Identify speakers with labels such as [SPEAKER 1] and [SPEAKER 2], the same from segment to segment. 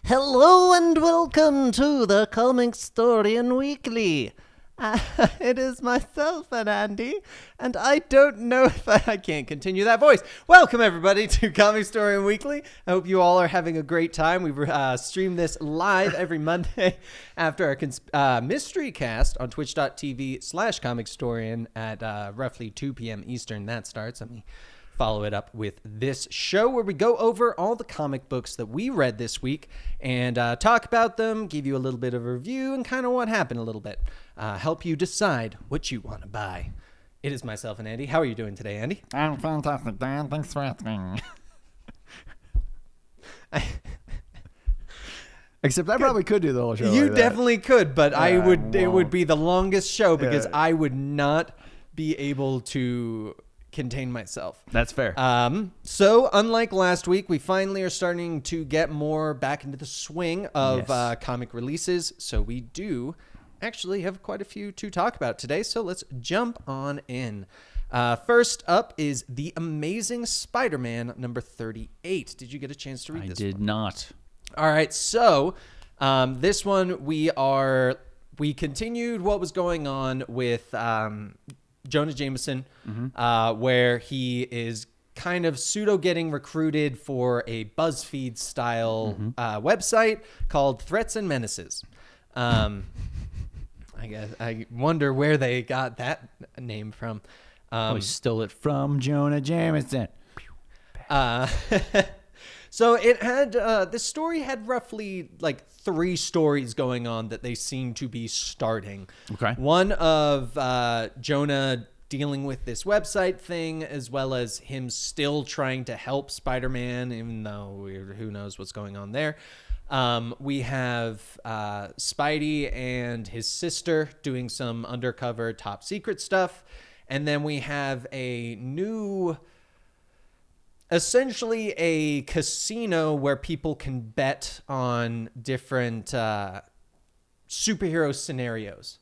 [SPEAKER 1] Hello and welcome to the Comicstorian Weekly. It is myself and Andy, and I don't know if I can't continue that voice. Welcome everybody to Comicstorian Weekly. I hope you all are having a great time. We stream this live every Monday after our mystery cast on twitch.tv/Comicstorian at roughly 2 p.m. Eastern. That starts. Let me follow it up with this show where we go over all the comic books that we read this week and talk about them, give you a little bit of a review and kind of what happened a little bit. Help you decide what you want to buy. It is myself and Andy. How are you doing today, Andy?
[SPEAKER 2] I'm fantastic, Dan. Thanks for asking. Except I probably could do the whole show.
[SPEAKER 1] You
[SPEAKER 2] like
[SPEAKER 1] definitely could, but
[SPEAKER 2] Yeah,
[SPEAKER 1] it would be the longest show because
[SPEAKER 2] Yeah.
[SPEAKER 1] I would not be able to contain myself.
[SPEAKER 2] That's fair.
[SPEAKER 1] So unlike last week, we finally are starting to get more back into the swing of
[SPEAKER 2] Yes.
[SPEAKER 1] comic releases. So we do actually have quite a few to talk about today. So let's jump on in. First up is The Amazing Spider-Man number 38. Did you get a chance to read this?
[SPEAKER 2] I did not.
[SPEAKER 1] All right, so this one we continued what was going on with Jonah Jameson, where he is kind of pseudo getting recruited for a BuzzFeed style website called Threats and Menaces. I wonder where they got that name from.
[SPEAKER 2] We stole it from Jonah Jameson.
[SPEAKER 1] So it had the story had roughly like 3 stories going on that they seem to be starting.
[SPEAKER 2] Okay.
[SPEAKER 1] One of Jonah dealing with this website thing, as well as him still trying to help Spider-Man, even though who knows what's going on there. We have Spidey and his sister doing some undercover top secret stuff. And then we have essentially a casino where people can bet on different superhero scenarios.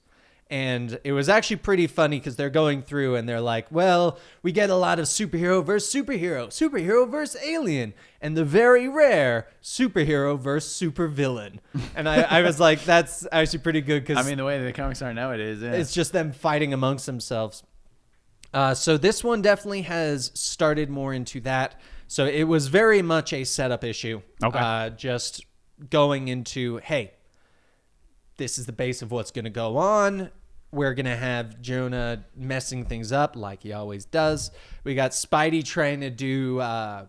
[SPEAKER 1] And it was actually pretty funny because they're going through and they're like, well, we get a lot of superhero versus superhero versus alien, and the very rare superhero versus supervillain. And I was like, that's actually pretty good because
[SPEAKER 2] I mean, the way the comics are nowadays, yeah.
[SPEAKER 1] it's just them fighting amongst themselves. So this one definitely has started more into that. So it was very much a setup issue.
[SPEAKER 2] Okay.
[SPEAKER 1] Just going into, hey, this is the base of what's going to go on. We're going to have Jonah messing things up like he always does. We got Spidey trying to do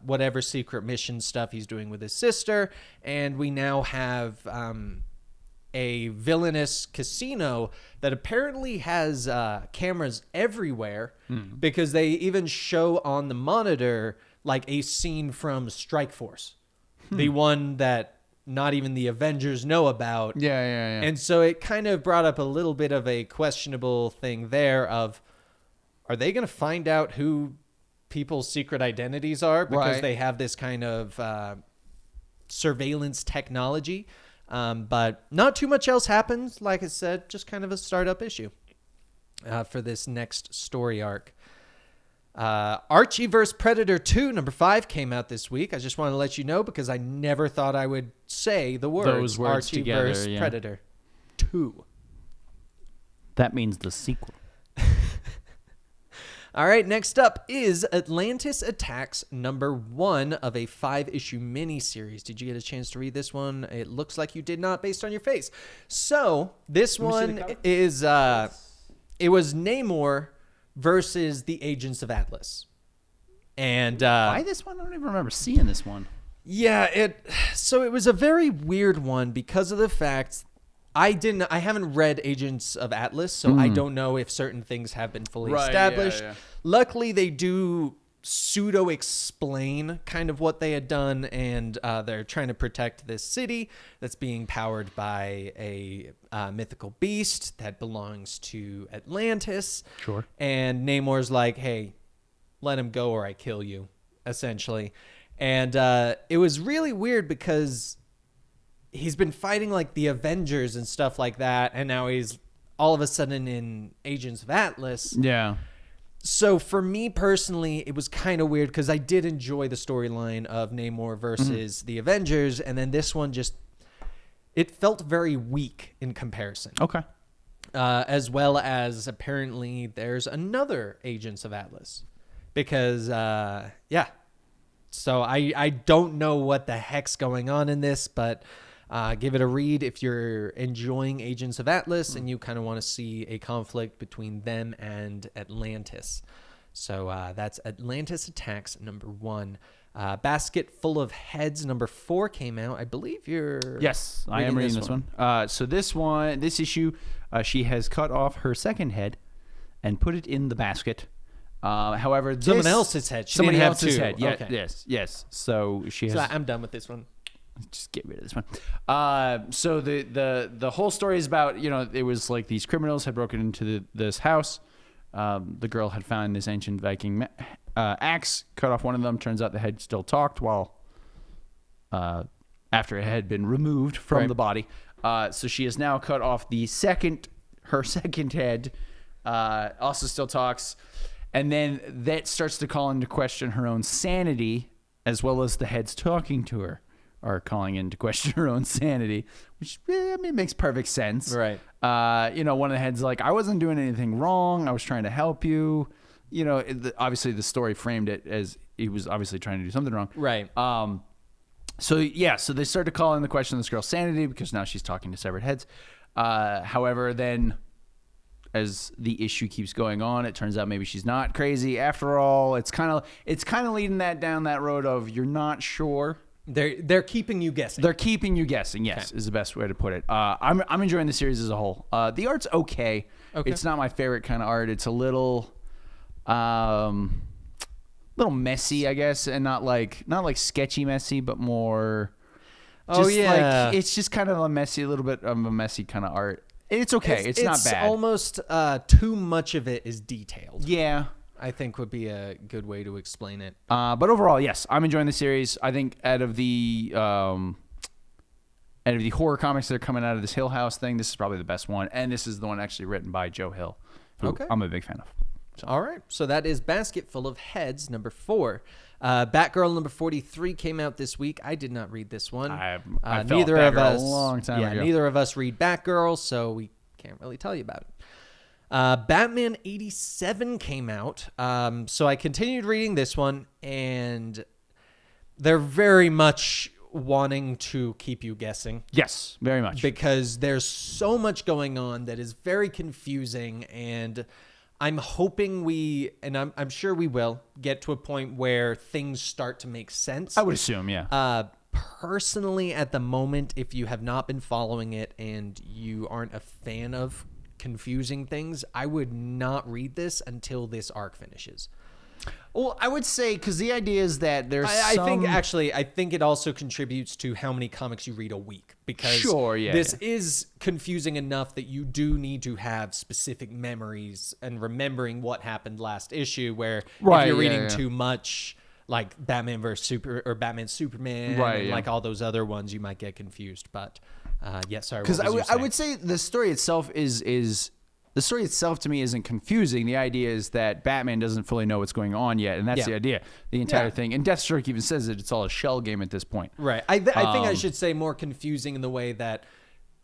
[SPEAKER 1] whatever secret mission stuff he's doing with his sister. And we now have a villainous casino that apparently has cameras everywhere because they even show on the monitor like a scene from Strike Force, the one that not even the Avengers know about.
[SPEAKER 2] Yeah.
[SPEAKER 1] And so it kind of brought up a little bit of a questionable thing there of, are they going to find out who people's secret identities are because
[SPEAKER 2] Right.
[SPEAKER 1] they have this kind of surveillance technology? But not too much else happens. Like I said, just kind of a startup issue for this next story arc. Archie vs. Predator 2, number 5, came out this week. I just want to let you know because I never thought I would say the
[SPEAKER 2] Those words
[SPEAKER 1] Archie
[SPEAKER 2] together,
[SPEAKER 1] vs.
[SPEAKER 2] yeah.
[SPEAKER 1] Predator 2.
[SPEAKER 2] That means the sequel.
[SPEAKER 1] All right, next up is Atlantis Attacks, number 1 of a 5-issue miniseries. Did you get a chance to read this one? It looks like you did not based on your face. So this one is, it was Namor versus the Agents of Atlas. And
[SPEAKER 2] Why this one? I don't even remember seeing this one.
[SPEAKER 1] yeah, so it was a very weird one because of the fact I haven't read Agents of Atlas, so I don't know if certain things have been fully established.
[SPEAKER 2] Yeah.
[SPEAKER 1] Luckily, they do pseudo explain kind of what they had done, and they're trying to protect this city that's being powered by a mythical beast that belongs to Atlantis.
[SPEAKER 2] Sure.
[SPEAKER 1] And Namor's like, hey, let him go or I kill you, essentially. And it was really weird because he's been fighting like the Avengers and stuff like that, and now he's all of a sudden in Agents of Atlas.
[SPEAKER 2] Yeah.
[SPEAKER 1] So for me personally, it was kind of weird because I did enjoy the storyline of Namor versus the Avengers, and then this one just it felt very weak in comparison.
[SPEAKER 2] Okay.
[SPEAKER 1] As well as apparently there's another Agents of Atlas. Because, So I don't know what the heck's going on in this, but give it a read if you're enjoying Agents of Atlas and you kind of want to see a conflict between them and Atlantis. So that's Atlantis Attacks #1. Basket Full of Heads #4 came out. I believe you're...
[SPEAKER 2] Yes, I am reading this one. So this issue, she has cut off her second head and put it in the basket. However,
[SPEAKER 1] someone else's head.
[SPEAKER 2] Somebody else's head. Yeah,
[SPEAKER 1] okay.
[SPEAKER 2] Yes. So she has...
[SPEAKER 1] So I'm done with this one.
[SPEAKER 2] Just get rid of this one. So the whole story is about, it was like these criminals had broken into this house. The girl had found this ancient Viking axe, cut off one of them. Turns out the head still talked while after it had been removed from the body. So she has now cut off her second head. Also still talks. And then that starts to call into question her own sanity, as well as the heads talking to her are calling into question her own sanity, which makes perfect sense.
[SPEAKER 1] Right.
[SPEAKER 2] One of the heads like, I wasn't doing anything wrong. I was trying to help you. Obviously the story framed it as he was obviously trying to do something wrong.
[SPEAKER 1] Right.
[SPEAKER 2] So they start to call in the question of this girl's sanity because now she's talking to severed heads. However, then as the issue keeps going on, it turns out maybe she's not crazy after all. It's kind of leading down that road of you're not sure.
[SPEAKER 1] They're keeping you guessing.
[SPEAKER 2] They're keeping you guessing. Yes, is the best way to put it. I'm enjoying the series as a whole. The art's okay. It's not my favorite kind of art. It's a little messy, I guess, and not like sketchy messy, but more. It's just kind of a little bit of a messy kind of art. It's okay. It's not bad.
[SPEAKER 1] It's almost too much of it is detailed.
[SPEAKER 2] Yeah.
[SPEAKER 1] I think would be a good way to explain it.
[SPEAKER 2] But overall, yes, I'm enjoying the series. I think out of the horror comics that are coming out of this Hill House thing, this is probably the best one. And this is the one actually written by Joe Hill, who I'm a big fan of. So.
[SPEAKER 1] All right. So that is Basket Full of Heads #4. Batgirl #43 came out this week. I did not read this one.
[SPEAKER 2] I
[SPEAKER 1] neither of us.
[SPEAKER 2] A long time ago.
[SPEAKER 1] Neither of us read Batgirl, so we can't really tell you about it. Batman 87 came out. So I continued reading this one, and they're very much wanting to keep you guessing.
[SPEAKER 2] Yes, very much.
[SPEAKER 1] Because there's so much going on that is very confusing, and I'm hoping I'm sure we will get to a point where things start to make sense.
[SPEAKER 2] I would assume, yeah.
[SPEAKER 1] Personally, at the moment, if you have not been following it and you aren't a fan of confusing things, I would not read this until this arc finishes.
[SPEAKER 2] Well, I would say because the idea is that there's
[SPEAKER 1] I think it also contributes to how many comics you read a week, because this is confusing enough that you do need to have specific memories and remembering what happened last issue, where if you're reading too much, like Batman Batman Superman, like all those other ones, you might get confused. But sorry,
[SPEAKER 2] because I would say the story itself the story itself to me isn't confusing. The idea is that Batman doesn't fully know what's going on yet, and that's the idea. The entire thing, and Deathstroke even says that it's all a shell game at this point.
[SPEAKER 1] Right. I think I should say more confusing in the way that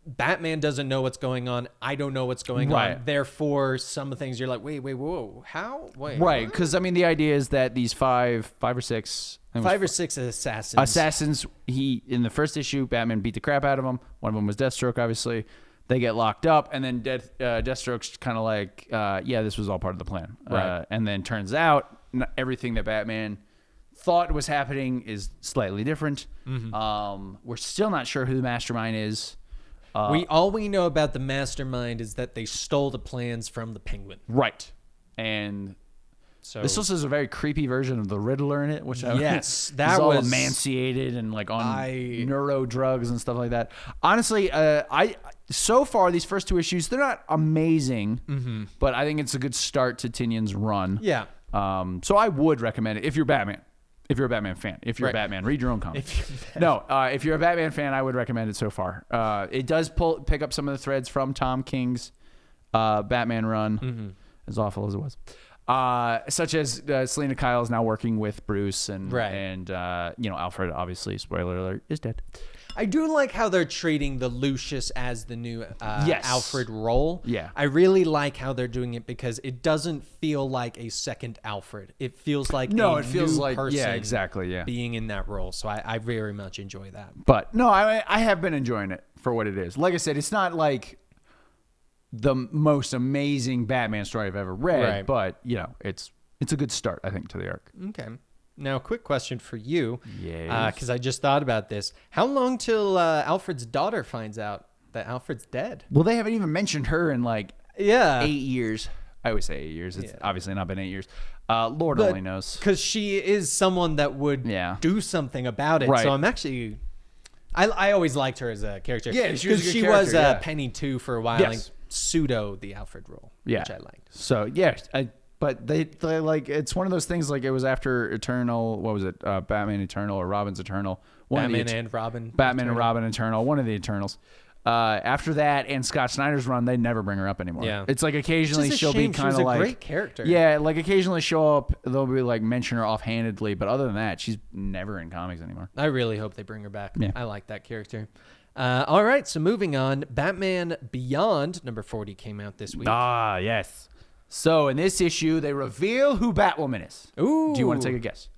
[SPEAKER 1] Batman doesn't know what's going on. I don't know what's going on. Therefore, some of the things you're like, wait, whoa, how? Wait.
[SPEAKER 2] Right, because I mean, the idea is that these five or six assassins. In the first issue, Batman beat the crap out of them. One of them was Deathstroke, obviously. They get locked up, and then Deathstroke's kind of like, this was all part of the plan.
[SPEAKER 1] Right.
[SPEAKER 2] And then turns out everything that Batman thought was happening is slightly different. Mm-hmm. We're still not sure who the mastermind is.
[SPEAKER 1] All we know about the mastermind is that they stole the plans from the Penguin.
[SPEAKER 2] Right. And so this also has a very creepy version of the Riddler in it, which that was all emaciated and like on neuro drugs and stuff like that. Honestly, so far these first two issues, they're not amazing, but I think it's a good start to Tynion's run.
[SPEAKER 1] Yeah.
[SPEAKER 2] So I would recommend it if you're Batman. If you're a Batman fan, if you're a Batman, read your own comics. If you're a Batman fan, I would recommend it so far. It does pick up some of the threads from Tom King's Batman run, as awful as it was. Such as Selena Kyle is now working with Bruce, and Alfred, obviously, spoiler alert, is dead.
[SPEAKER 1] I do like how they're treating the Lucius as the new
[SPEAKER 2] Yes.
[SPEAKER 1] Alfred role.
[SPEAKER 2] Yeah.
[SPEAKER 1] I really like how they're doing it because it doesn't feel like a second Alfred. It feels like
[SPEAKER 2] No,
[SPEAKER 1] a
[SPEAKER 2] it feels
[SPEAKER 1] new
[SPEAKER 2] like
[SPEAKER 1] person
[SPEAKER 2] exactly, yeah.
[SPEAKER 1] being in that role. So I very much enjoy that.
[SPEAKER 2] But no, I have been enjoying it for what it is. Like I said, it's not like the most amazing Batman story I've ever read,
[SPEAKER 1] Right.
[SPEAKER 2] but you know, it's a good start, I think, to the arc.
[SPEAKER 1] Okay. Now, quick question for you.
[SPEAKER 2] Yes.
[SPEAKER 1] Because I just thought about this. How long till Alfred's daughter finds out that Alfred's dead?
[SPEAKER 2] Well, they haven't even mentioned her in like
[SPEAKER 1] Yeah.
[SPEAKER 2] 8 years. I always say 8 years. It's obviously not been 8 years. Lord
[SPEAKER 1] But-
[SPEAKER 2] only knows.
[SPEAKER 1] Because she is someone that would do something about it.
[SPEAKER 2] Right.
[SPEAKER 1] So I'm actually... I always liked her as a character.
[SPEAKER 2] Yeah, she was a good
[SPEAKER 1] she
[SPEAKER 2] character,
[SPEAKER 1] was
[SPEAKER 2] yeah.
[SPEAKER 1] Penny 2 for a while.
[SPEAKER 2] Yes.
[SPEAKER 1] Like, pseudo the Alfred role,
[SPEAKER 2] Yeah.
[SPEAKER 1] which I liked.
[SPEAKER 2] So, yeah. But they like, it's one of those things like it was after Eternal, what was it? Batman Eternal or Robin's Eternal.
[SPEAKER 1] Batman and Robin.
[SPEAKER 2] Batman and
[SPEAKER 1] Eternal.
[SPEAKER 2] Robin Eternal, one of the Eternals. After that and Scott Snyder's run, they never bring her up anymore.
[SPEAKER 1] Yeah.
[SPEAKER 2] It's like occasionally
[SPEAKER 1] It's just a
[SPEAKER 2] she'll
[SPEAKER 1] shame.
[SPEAKER 2] be
[SPEAKER 1] She
[SPEAKER 2] kind
[SPEAKER 1] was
[SPEAKER 2] of
[SPEAKER 1] a
[SPEAKER 2] like
[SPEAKER 1] great character.
[SPEAKER 2] Yeah, like occasionally show up. They'll be like mention her offhandedly, but other than that, she's never in comics anymore.
[SPEAKER 1] I really hope they bring her back.
[SPEAKER 2] Yeah.
[SPEAKER 1] I like that character. All right, so moving on. Batman Beyond, number 40, came out this week.
[SPEAKER 2] Ah, yes. So in this issue, they reveal who Batwoman is.
[SPEAKER 1] Ooh.
[SPEAKER 2] Do you want to take a guess?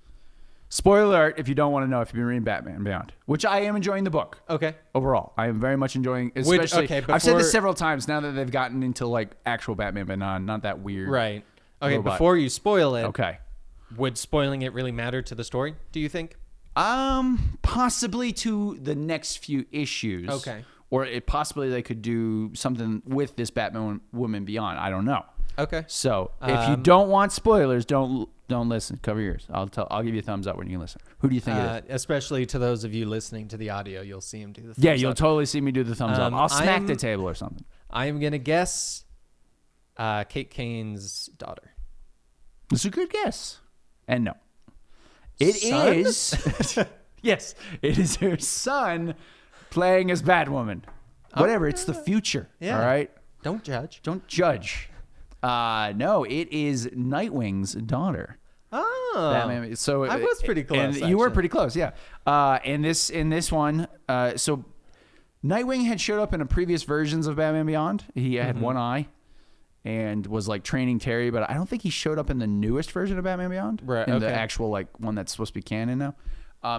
[SPEAKER 2] Spoiler alert if you don't want to know if you've been reading Batman Beyond, which I am enjoying the book.
[SPEAKER 1] Okay.
[SPEAKER 2] Overall, I am very much enjoying, especially.
[SPEAKER 1] okay,
[SPEAKER 2] I've said
[SPEAKER 1] before-
[SPEAKER 2] this several times now that they've gotten into like actual Batman Beyond, not that weird.
[SPEAKER 1] Right. Okay,
[SPEAKER 2] Robot.
[SPEAKER 1] before you spoil it,
[SPEAKER 2] Okay.
[SPEAKER 1] would spoiling it really matter to the story, do you think?
[SPEAKER 2] Possibly to the next few issues.
[SPEAKER 1] Okay.
[SPEAKER 2] Or possibly they could do something with this Batman Woman Beyond. I don't know.
[SPEAKER 1] Okay.
[SPEAKER 2] So if you don't want spoilers, don't listen. Cover your ears. I'll give you a thumbs up when you listen. Who do you think it is?
[SPEAKER 1] Especially to those of you listening to the audio, you'll see him do the thumbs
[SPEAKER 2] Yeah, you'll
[SPEAKER 1] up.
[SPEAKER 2] totally see me do the thumbs up. I'll smack the
[SPEAKER 1] I'm-
[SPEAKER 2] table or something.
[SPEAKER 1] I am going to guess Kate Kane's daughter.
[SPEAKER 2] It's a good guess. And no. It
[SPEAKER 1] Son?
[SPEAKER 2] is. Yes, it is her son playing as Batwoman. Whatever, it's the future.
[SPEAKER 1] Yeah.
[SPEAKER 2] All right?
[SPEAKER 1] Don't judge.
[SPEAKER 2] Don't judge. No, it is Nightwing's daughter.
[SPEAKER 1] Oh.
[SPEAKER 2] Batman. So
[SPEAKER 1] I was pretty close,
[SPEAKER 2] And you were
[SPEAKER 1] actually.
[SPEAKER 2] pretty close, yeah. In this one, so Nightwing had showed up in a previous versions of Batman Beyond. He had one eye and was like training Terry, but I don't think he showed up in the newest version of Batman Beyond.
[SPEAKER 1] Right,
[SPEAKER 2] In the
[SPEAKER 1] okay.
[SPEAKER 2] actual like one that's supposed to be canon now.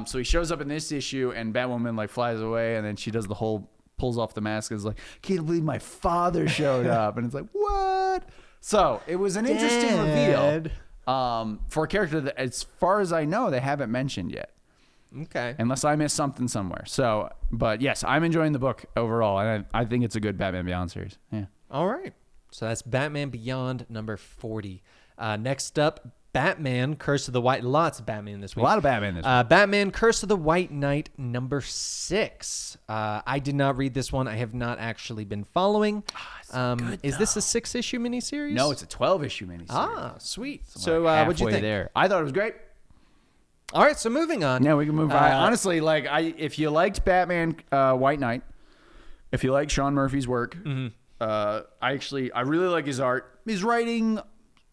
[SPEAKER 2] So he shows up in this issue and Batwoman like flies away and then she does the whole pulls off the mask and is like, can't believe my father showed up. And it's like, what? So it was an interesting reveal. For a character that, as far as I know, they haven't mentioned yet.
[SPEAKER 1] Okay.
[SPEAKER 2] Unless I missed something somewhere. So, but yes, I'm enjoying the book overall. And I think it's a good Batman Beyond series. Yeah.
[SPEAKER 1] All right. So that's Batman Beyond number 40. Next up, Batman Curse of the White. Lots of Batman this week.
[SPEAKER 2] A lot of Batman this week.
[SPEAKER 1] Batman Curse of the White Knight number 6. I did not read this one. I have not actually been following. Is this a 6-issue miniseries?
[SPEAKER 2] No, it's a 12-issue miniseries.
[SPEAKER 1] Ah, sweet. So
[SPEAKER 2] Like
[SPEAKER 1] what'd you
[SPEAKER 2] halfway
[SPEAKER 1] think?
[SPEAKER 2] there. I thought it was great.
[SPEAKER 1] All right, so moving on.
[SPEAKER 2] Yeah, we can move on. Honestly, like if you liked Batman White Knight, if you like Sean Murphy's work, I really like his art. His writing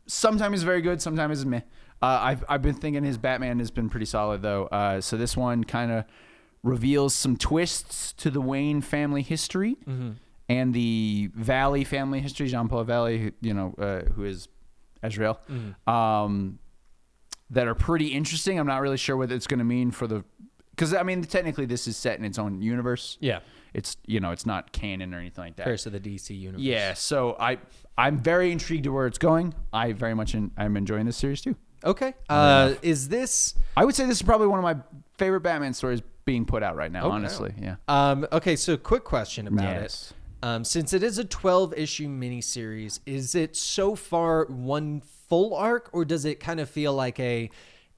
[SPEAKER 2] sometimes is very good, sometimes is meh. I've been thinking his Batman has been pretty solid though. So this one kind of reveals some twists to the Wayne family history and the Valley family history. Jean-Paul Valley, who is Azrael. That are pretty interesting. I'm not really sure what it's going to mean for because I mean technically this is set in its own universe.
[SPEAKER 1] Yeah.
[SPEAKER 2] It's it's not canon or anything like that.
[SPEAKER 1] Curse of the DC universe.
[SPEAKER 2] Yeah, so I'm very intrigued to where it's going. I'm enjoying this series too.
[SPEAKER 1] Okay. Is this...
[SPEAKER 2] I would say this is probably one of my favorite Batman stories being put out right now.
[SPEAKER 1] Okay.
[SPEAKER 2] Honestly, yeah.
[SPEAKER 1] Okay, so quick question about
[SPEAKER 2] Yes.
[SPEAKER 1] it. Since it is a 12-issue miniseries, is it so far one full arc, or does it kind of feel like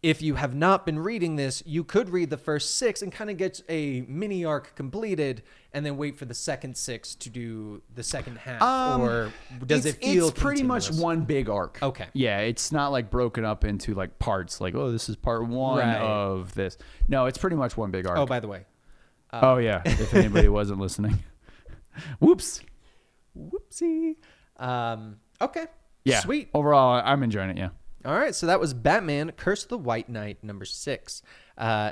[SPEAKER 1] if you have not been reading this, you could read the first 6 and kind of get a mini arc completed and then wait for the second 6 to do the second half? Or does it feel
[SPEAKER 2] It's pretty much
[SPEAKER 1] continuous?
[SPEAKER 2] one big arc.
[SPEAKER 1] Okay.
[SPEAKER 2] Yeah, it's not like broken up into like parts like, oh, this is part 1
[SPEAKER 1] Right.
[SPEAKER 2] of this. No, it's pretty much one big arc.
[SPEAKER 1] Oh, by the way.
[SPEAKER 2] Oh yeah, if anybody wasn't listening. Whoops.
[SPEAKER 1] Whoopsie. Okay.
[SPEAKER 2] Yeah.
[SPEAKER 1] Sweet.
[SPEAKER 2] Overall, I'm enjoying it, yeah.
[SPEAKER 1] All right, so that was Batman Curse of the White Knight number 6.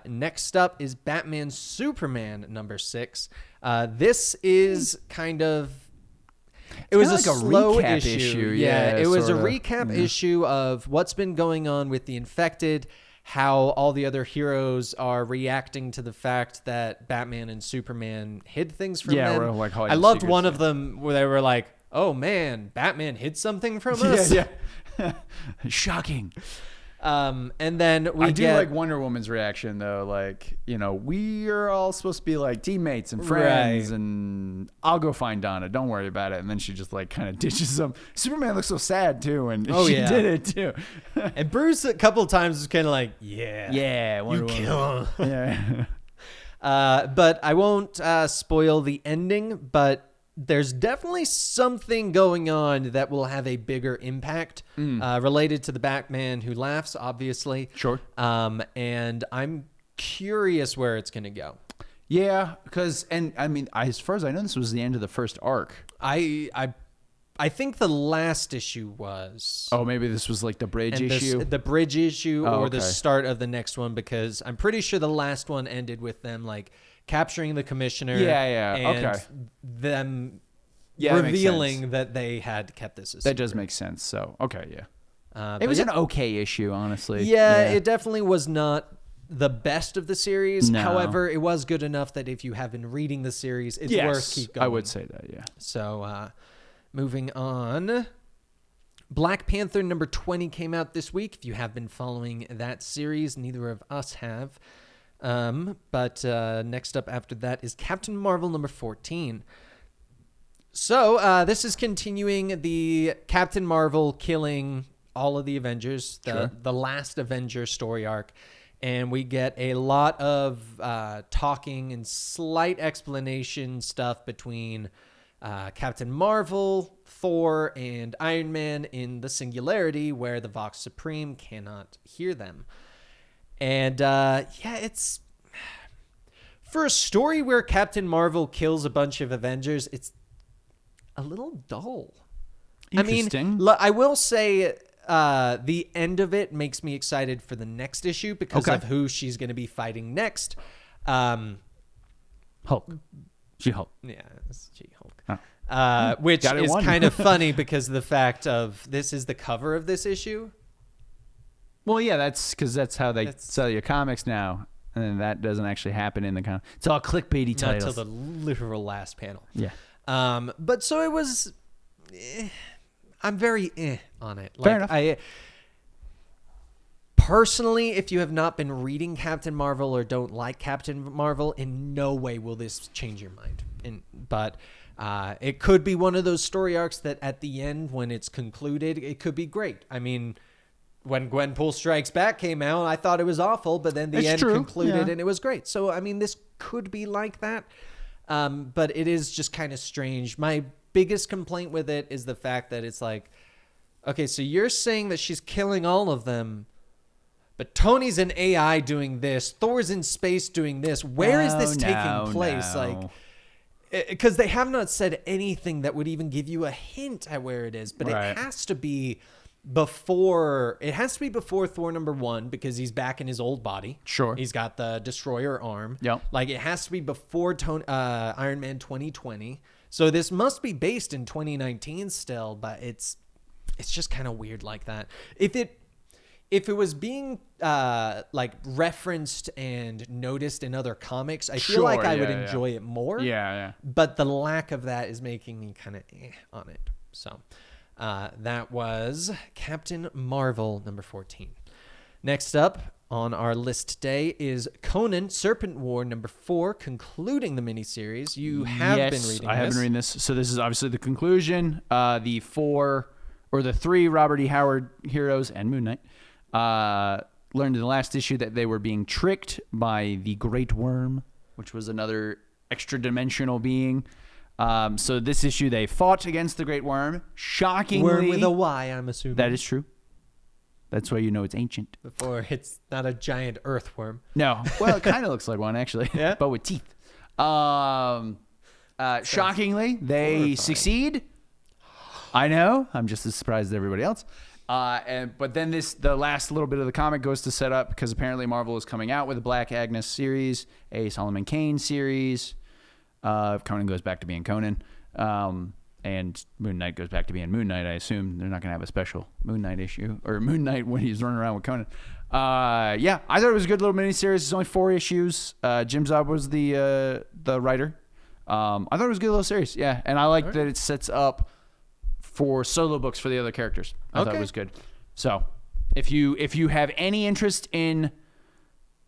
[SPEAKER 1] Next up is Batman Superman number 6. This is kind of... It was
[SPEAKER 2] like
[SPEAKER 1] a slow
[SPEAKER 2] recap
[SPEAKER 1] issue.
[SPEAKER 2] Yeah,
[SPEAKER 1] it was a
[SPEAKER 2] sorta.
[SPEAKER 1] recap issue of what's been going on with the Infected, how all the other heroes are reacting to the fact that Batman and Superman hid things from them.
[SPEAKER 2] we're like hiding
[SPEAKER 1] I loved
[SPEAKER 2] secrets,
[SPEAKER 1] one of them where they were like, "Oh man, Batman hid something from us."
[SPEAKER 2] Yeah. Shocking.
[SPEAKER 1] And then we
[SPEAKER 2] I do
[SPEAKER 1] get
[SPEAKER 2] like Wonder Woman's reaction though. Like, we are all supposed to be like teammates and friends,
[SPEAKER 1] Right.
[SPEAKER 2] and I'll go find Donna. Don't worry about it. And then she just like kind of ditches them. Superman looks so sad too, and she
[SPEAKER 1] yeah.
[SPEAKER 2] did it too.
[SPEAKER 1] and Bruce a couple of times was kind of like,
[SPEAKER 2] Yeah, Wonder Woman.
[SPEAKER 1] kill him.
[SPEAKER 2] Yeah.
[SPEAKER 1] But I won't spoil the ending, but there's definitely something going on that will have a bigger impact related to the Batman Who Laughs, obviously.
[SPEAKER 2] Sure.
[SPEAKER 1] And I'm curious where it's going to go.
[SPEAKER 2] Yeah, because as far as I know, this was the end of the first arc.
[SPEAKER 1] I think the last issue was.
[SPEAKER 2] Oh, maybe this was like the bridge issue.
[SPEAKER 1] The bridge issue or the
[SPEAKER 2] okay.
[SPEAKER 1] start of the next one, because I'm pretty sure the last one ended with them like capturing the commissioner.
[SPEAKER 2] Yeah,
[SPEAKER 1] and
[SPEAKER 2] okay.
[SPEAKER 1] them
[SPEAKER 2] Yeah, that makes
[SPEAKER 1] revealing
[SPEAKER 2] sense.
[SPEAKER 1] that they had kept this a
[SPEAKER 2] That
[SPEAKER 1] secret.
[SPEAKER 2] does make sense. So, okay, yeah. It
[SPEAKER 1] but
[SPEAKER 2] was
[SPEAKER 1] yeah,
[SPEAKER 2] an okay issue, honestly.
[SPEAKER 1] Yeah, it definitely was not the best of the series.
[SPEAKER 2] No.
[SPEAKER 1] However, it was good enough that if you have been reading the series, it's worth keep going.
[SPEAKER 2] I would say that, yeah.
[SPEAKER 1] So, moving on. Black Panther number 20 came out this week. If you have been following that series, neither of us have. But next up after that is Captain Marvel number 14. So this is continuing the Captain Marvel killing all of the Avengers, the last Avenger story arc. And we get a lot of talking and slight explanation stuff between Captain Marvel, Thor, and Iron Man in the Singularity, where the Vox Supreme cannot hear them. And it's for a story where Captain Marvel kills a bunch of Avengers, it's a little dull.
[SPEAKER 2] Interesting.
[SPEAKER 1] I mean, I will say the end of it makes me excited for the next issue because of who she's going to be fighting next.
[SPEAKER 2] Hulk. She-Hulk.
[SPEAKER 1] Yeah, it's She-Hulk.
[SPEAKER 2] Oh.
[SPEAKER 1] Which
[SPEAKER 2] Got it
[SPEAKER 1] is
[SPEAKER 2] won.
[SPEAKER 1] kind of funny because of the fact of this is the cover of this issue.
[SPEAKER 2] Well, yeah, that's because that's how they sell your comics now. And then that doesn't actually happen in the comic. It's all clickbaity
[SPEAKER 1] Not
[SPEAKER 2] titles.
[SPEAKER 1] till the literal last panel.
[SPEAKER 2] Yeah.
[SPEAKER 1] But so it was... I'm very on it.
[SPEAKER 2] Fair enough.
[SPEAKER 1] Personally, if you have not been reading Captain Marvel or don't like Captain Marvel, in no way will this change your mind. But it could be one of those story arcs that at the end, when it's concluded, it could be great. I mean, when Gwenpool Strikes Back came out, I thought it was awful, but then the end concluded and it was great. So, I mean, this could be like that. But it is just kind of strange. My biggest complaint with it is the fact that it's like, okay, so you're saying that she's killing all of them, but Tony's an AI doing this, Thor's in space doing this. Where is this taking place? Like, because they have not said anything that would even give you a hint at where it is, but it has to be before Thor number 1 because he's back in his old body.
[SPEAKER 2] Sure.
[SPEAKER 1] He's got the destroyer arm.
[SPEAKER 2] Yep.
[SPEAKER 1] Like it has to be before Iron Man 2020. So this must be based in 2019 still, but it's just kind of weird like that. If it was being like referenced and noticed in other comics, I feel like I would enjoy it more.
[SPEAKER 2] Yeah.
[SPEAKER 1] But the lack of that is making me kind of on it. So that was Captain Marvel number 14. Next up on our list today is Conan Serpent War number 4, concluding the miniseries. You have been reading this.
[SPEAKER 2] I have been reading this. So this is obviously the conclusion. The 3 Robert E. Howard heroes and Moon Knight learned in the last issue that they were being tricked by the Great Worm, which was another extra-dimensional being. So this issue, they fought against the Great Worm. Shockingly...
[SPEAKER 1] Worm with a Y, I'm assuming.
[SPEAKER 2] That is true. That's why you know it's ancient.
[SPEAKER 1] Before it's not a giant earthworm.
[SPEAKER 2] No. Well, it kind of looks like one, actually.
[SPEAKER 1] Yeah?
[SPEAKER 2] But with teeth. Shockingly, they succeed. I know. I'm just as surprised as everybody else. But then the last little bit of the comic goes to set up, because apparently Marvel is coming out with a Black Agnes series, a Solomon Kane series. Conan goes back to being Conan. And Moon Knight goes back to being Moon Knight. I assume they're not going to have a special Moon Knight issue, or Moon Knight when he's running around with Conan. Yeah, I thought it was a good little miniseries. It's only 4 issues. Jim Zub was the writer. I thought it was a good little series. Yeah, and I like that it sets up for solo books for the other characters. I thought it was good. So if you have any interest in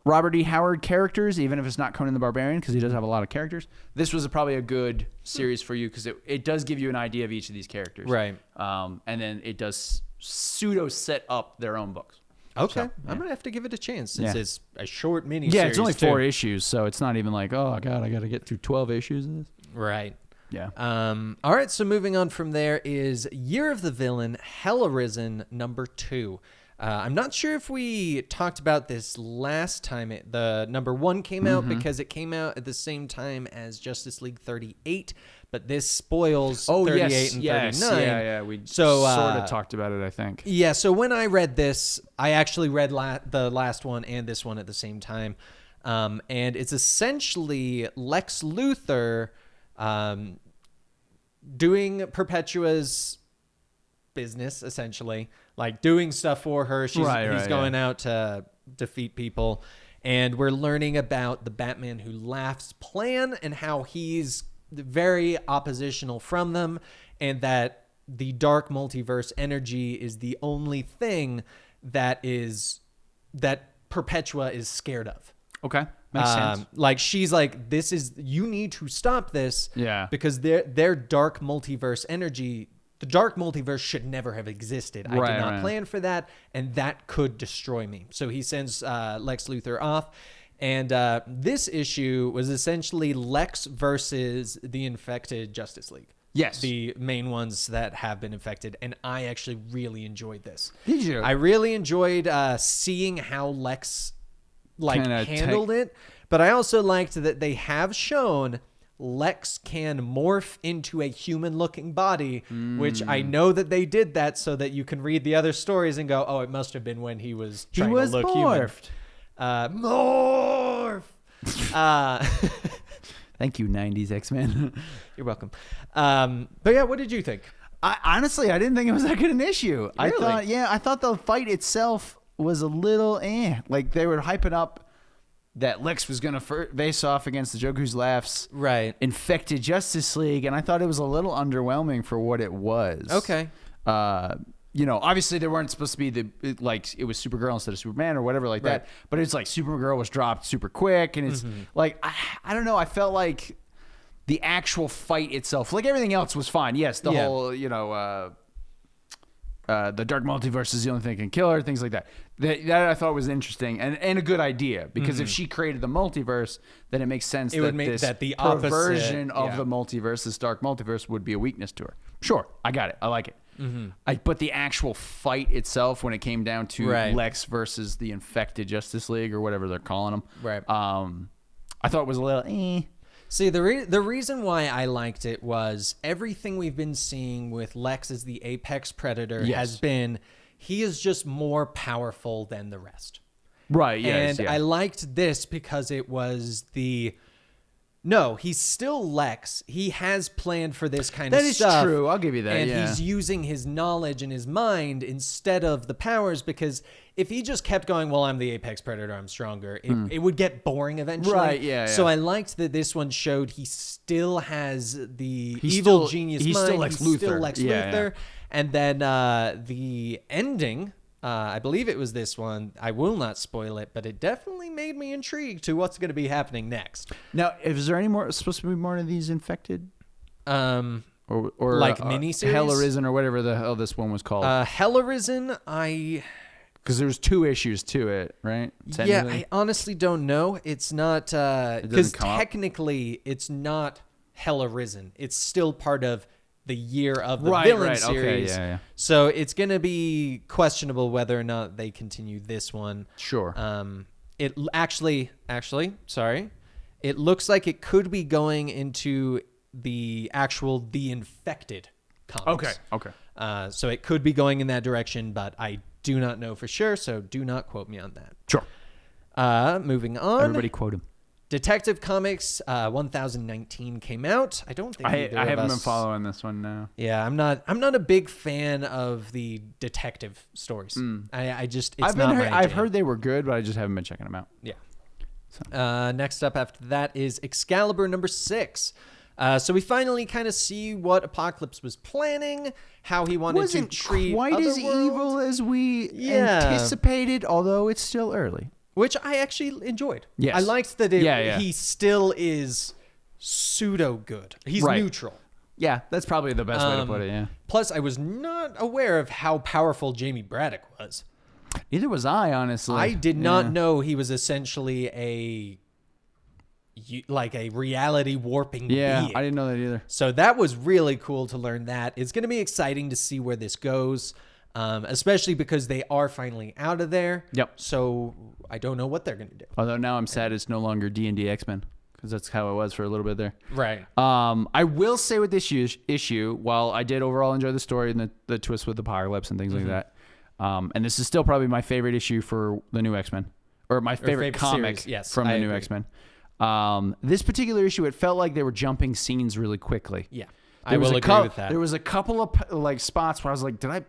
[SPEAKER 2] Robert E. Howard characters, even if it's not Conan the Barbarian, because he does have a lot of characters, this was probably a good series for you, because it does give you an idea of each of these characters.
[SPEAKER 1] Right.
[SPEAKER 2] And then it does pseudo set up their own books.
[SPEAKER 1] Okay.
[SPEAKER 2] So, yeah.
[SPEAKER 1] I'm going to have to give it a chance, since it's a short mini series.
[SPEAKER 2] Yeah, it's only 4 issues, so it's not even like, oh, God, I got to get through 12 issues of this.
[SPEAKER 1] Right.
[SPEAKER 2] Yeah.
[SPEAKER 1] All right, so moving on from there is Year of the Villain, Hell Arisen, number 2. I'm not sure if we talked about this last time the number 1 came out, because it came out at the same time as Justice League 38, but this spoils 38 and 39.
[SPEAKER 2] Yeah, we sort of talked about it, I think.
[SPEAKER 1] Yeah, so when I read this, I actually read the last one and this one at the same time, and it's essentially Lex Luthor doing Perpetua's business, essentially, like doing stuff for her. He's going out to defeat people, and we're learning about the Batman Who Laughs plan and how he's very oppositional from them, and that the dark multiverse energy is the only thing that Perpetua is scared of.
[SPEAKER 2] Okay. Makes sense.
[SPEAKER 1] Like, she's like, you need to stop this.
[SPEAKER 2] Yeah.
[SPEAKER 1] Because their dark multiverse energy, the dark multiverse should never have existed. I did not plan for that, and that could destroy me. So he sends Lex Luthor off. And this issue was essentially Lex versus the infected Justice League.
[SPEAKER 2] Yes.
[SPEAKER 1] The main ones that have been infected. And I actually really enjoyed this.
[SPEAKER 2] Did you?
[SPEAKER 1] I really enjoyed seeing how Lex handled it, but I also liked that they have shown Lex can morph into a human-looking body, which I know that they did that so that you can read the other stories and go, oh, it must have been when he was trying to look
[SPEAKER 2] morphed.
[SPEAKER 1] Human. Morph!
[SPEAKER 2] Thank you, 90s X-Men.
[SPEAKER 1] You're welcome. But yeah, what did you think?
[SPEAKER 2] Honestly, I didn't think it was that good an issue.
[SPEAKER 1] Really?
[SPEAKER 2] I thought the fight itself was a little like they were hyping up that Lex was going to face off against the Joker Who Laughs infected Justice League, and I thought it was a little underwhelming for what it was.
[SPEAKER 1] Okay.
[SPEAKER 2] Obviously they weren't supposed to be it was Supergirl instead of Superman or whatever like that, but it's like Supergirl was dropped super quick, and it's like I don't know, I felt like the actual fight itself, like everything else, was fine. Yes, the whole the dark multiverse is the only thing that can kill her, things like that. That I thought was interesting and a good idea, because if she created the multiverse, then it makes sense that the perversion of the multiverse, this dark multiverse, would be a weakness to her. Sure, I got it. I like it. But the actual fight itself, when it came down to Lex versus the infected Justice League or whatever they're calling them, I thought it was a little
[SPEAKER 1] See, the reason why I liked it was everything we've been seeing with Lex as the apex predator has been, he is just more powerful than the rest.
[SPEAKER 2] Right, yes.
[SPEAKER 1] And I liked this because it was no, he's still Lex. He has planned for this kind of stuff.
[SPEAKER 2] That is true. I'll give you that.
[SPEAKER 1] And he's using his knowledge and his mind instead of the powers, because if he just kept going, well, I'm the apex predator, I'm stronger, it would get boring eventually.
[SPEAKER 2] Right, yeah.
[SPEAKER 1] So I liked that this one showed he still has the evil genius mind. He's still Lex Luthor. And then the ending, I believe it was this one. I will not spoil it, but it definitely made me intrigued to what's going to be happening next.
[SPEAKER 2] Now, is there any more supposed to be more of these infected?
[SPEAKER 1] Or like miniseries?
[SPEAKER 2] Hell Arisen or whatever the hell this one was called.
[SPEAKER 1] Hell Arisen,
[SPEAKER 2] because there's 2 issues to it, right?
[SPEAKER 1] Yeah, I honestly don't know. It's not, because technically it's not Hell Arisen. It's still part of the Year of the Villain series.
[SPEAKER 2] Okay, yeah.
[SPEAKER 1] So it's going to be questionable whether or not they continue this one.
[SPEAKER 2] Sure.
[SPEAKER 1] It actually, sorry. It looks like it could be going into the Infected comics.
[SPEAKER 2] Okay.
[SPEAKER 1] So it could be going in that direction, but I do not know for sure, so do not quote me on that.
[SPEAKER 2] Sure.
[SPEAKER 1] Moving on.
[SPEAKER 2] Everybody quote him.
[SPEAKER 1] Detective Comics 1019 came out. I don't think
[SPEAKER 2] I haven't been following this one now.
[SPEAKER 1] Yeah, I'm not a big fan of the detective stories.
[SPEAKER 2] I've heard they were good, but I just haven't been checking them out.
[SPEAKER 1] Yeah. So. Next up after that is Excalibur number 6. So we finally kind of see what Apocalypse was planning, how he wanted to treat
[SPEAKER 2] quite as
[SPEAKER 1] Otherworld.
[SPEAKER 2] Evil as we anticipated, although it's still early.
[SPEAKER 1] Which I actually enjoyed.
[SPEAKER 2] Yes.
[SPEAKER 1] I liked that he still is pseudo good. He's neutral.
[SPEAKER 2] Yeah, that's probably the best way to put it, yeah.
[SPEAKER 1] Plus, I was not aware of how powerful Jamie Braddock was.
[SPEAKER 2] Neither was I, honestly.
[SPEAKER 1] I did not know he was essentially a reality warping being.
[SPEAKER 2] I didn't know that either.
[SPEAKER 1] So that was really cool to learn that. It's going to be exciting to see where this goes, especially because they are finally out of there.
[SPEAKER 2] Yep.
[SPEAKER 1] So I don't know what they're going to do.
[SPEAKER 2] Although now I'm sad it's no longer D&D X-Men, because that's how it was for a little bit there.
[SPEAKER 1] Right.
[SPEAKER 2] I will say with this issue, while I did overall enjoy the story and the twist with Apocalypse and things like that, and this is still probably my favorite issue for the new X-Men, or my favorite comic from the new X-Men. This particular issue, it felt like they were jumping scenes really quickly.
[SPEAKER 1] Yeah, I will agree with that.
[SPEAKER 2] There was a couple of spots where I was like, did I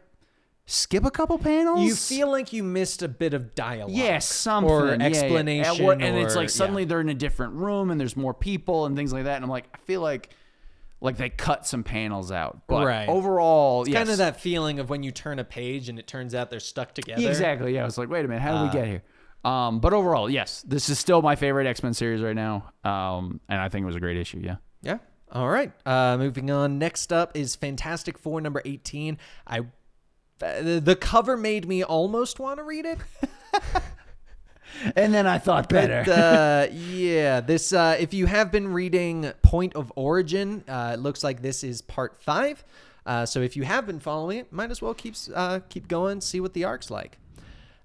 [SPEAKER 2] skip a couple panels?
[SPEAKER 1] You feel like you missed a bit of dialogue.
[SPEAKER 2] Yeah, something.
[SPEAKER 1] Or explanation.
[SPEAKER 2] And it's like suddenly they're in a different room and there's more people and things like that. And I'm like, I feel like they cut some panels out. But overall,
[SPEAKER 1] it's kind of that feeling of when you turn a page and it turns out they're stuck together.
[SPEAKER 2] Exactly, yeah. I was like, wait a minute, how did we get here? But overall, yes, this is still my favorite X-Men series right now. And I think it was a great issue, yeah.
[SPEAKER 1] Yeah. All right. Moving on. Next up is Fantastic Four number 18. The cover made me almost want to read it.
[SPEAKER 2] And then I thought better.
[SPEAKER 1] But, this if you have been reading Point of Origin, it looks like this is part 5. So if you have been following it, might as well keep going, see what the arc's like.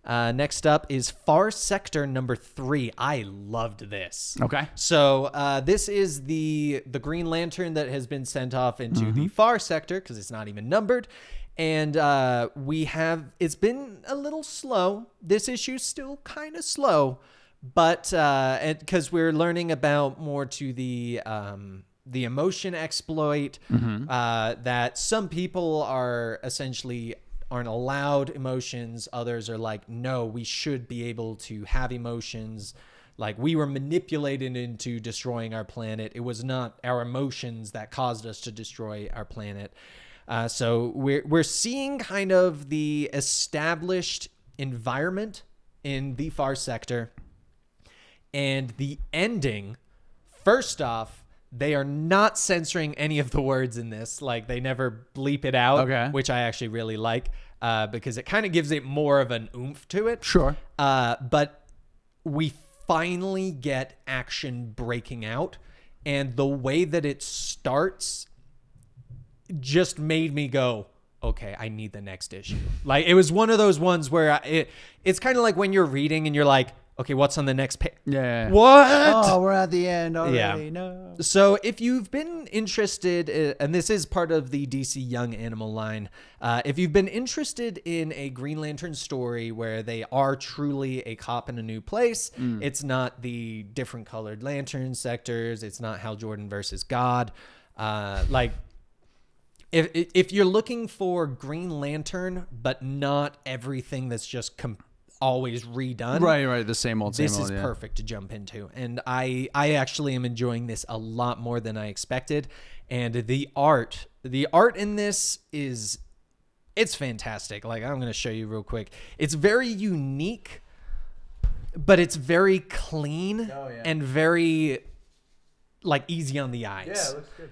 [SPEAKER 1] Next up is Far Sector number 3. I loved this.
[SPEAKER 2] Okay.
[SPEAKER 1] So this is the Green Lantern that has been sent off into the Far Sector because it's not even numbered. And it's been a little slow. This issue's still kind of slow, but because we're learning about more to the emotion exploit, that some people are essentially aren't allowed emotions. Others are like, no, we should be able to have emotions. Like, we were manipulated into destroying our planet. It was not our emotions that caused us to destroy our planet. So we're seeing kind of the established environment in the Far Sector, and the ending. First off, they are not censoring any of the words in this. Like, they never bleep it out, which I actually really like, because it kind of gives it more of an oomph to it.
[SPEAKER 2] Sure.
[SPEAKER 1] But we finally get action breaking out, and the way that it starts just made me go, okay, I need the next issue. Like, it was one of those ones where it's kind of like when you're reading and you're like, okay, what's on the next page?
[SPEAKER 2] Yeah.
[SPEAKER 1] What?
[SPEAKER 2] Oh, we're at the end already.
[SPEAKER 1] Yeah.
[SPEAKER 2] No.
[SPEAKER 1] So if you've been interested, and this is part of the DC Young Animal line, if you've been interested in a Green Lantern story where they are truly a cop in a new place, it's not the different colored lantern sectors, it's not Hal Jordan versus God. If you're looking for Green Lantern, but not everything that's just always redone.
[SPEAKER 2] Right. The same old.
[SPEAKER 1] This is perfect to jump into. And I actually am enjoying this a lot more than I expected. And the art in this it's fantastic. Like, I'm going to show you real quick. It's very unique, but it's very clean and very, like, easy on the eyes.
[SPEAKER 2] Yeah, it looks good.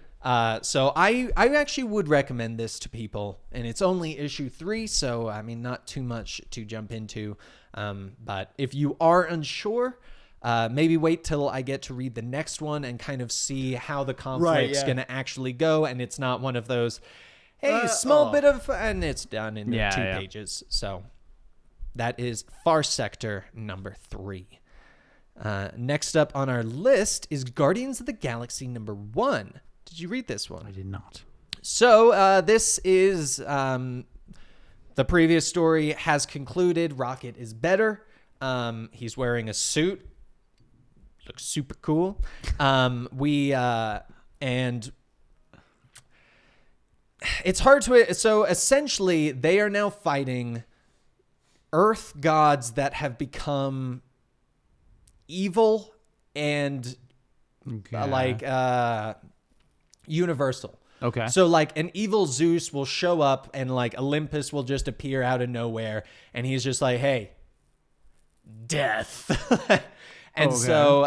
[SPEAKER 1] So I actually would recommend this to people, and it's only issue 3, so I mean, not too much to jump into. But if you are unsure, maybe wait till I get to read the next one and kind of see how the conflict's going to actually go. And it's not one of those, hey, small bit of, and it's done in 2 pages. So that is Far Sector number 3. Next up on our list is Guardians of the Galaxy number 1. Did you read this one?
[SPEAKER 2] I did not.
[SPEAKER 1] So this is the previous story has concluded. Rocket is better. He's wearing a suit. Looks super cool. And it's hard to. So essentially, they are now fighting Earth gods that have become evil and universal.
[SPEAKER 2] Okay.
[SPEAKER 1] So like an evil Zeus will show up and like Olympus will just appear out of nowhere and he's just like, hey, death. And so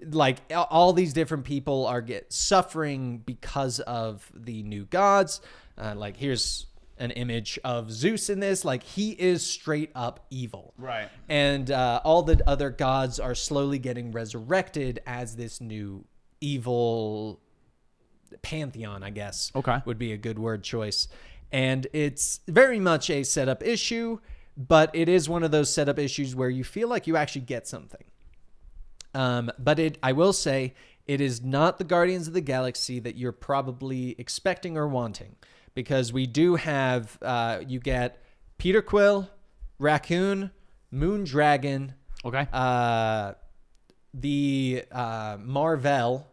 [SPEAKER 1] like all these different people are suffering because of the new gods. Like here's an image of Zeus in this. Like he is straight up evil.
[SPEAKER 2] Right.
[SPEAKER 1] And all the other gods are slowly getting resurrected as this new evil pantheon, I guess.
[SPEAKER 2] Okay.
[SPEAKER 1] Would be a good word choice. And it's very much a setup issue, but it is one of those setup issues where you feel like you actually get something. But I will say, it is not the Guardians of the Galaxy that you're probably expecting or wanting, because we do have, you get Peter Quill, Raccoon, Moondragon,
[SPEAKER 2] Okay.
[SPEAKER 1] the Marvel,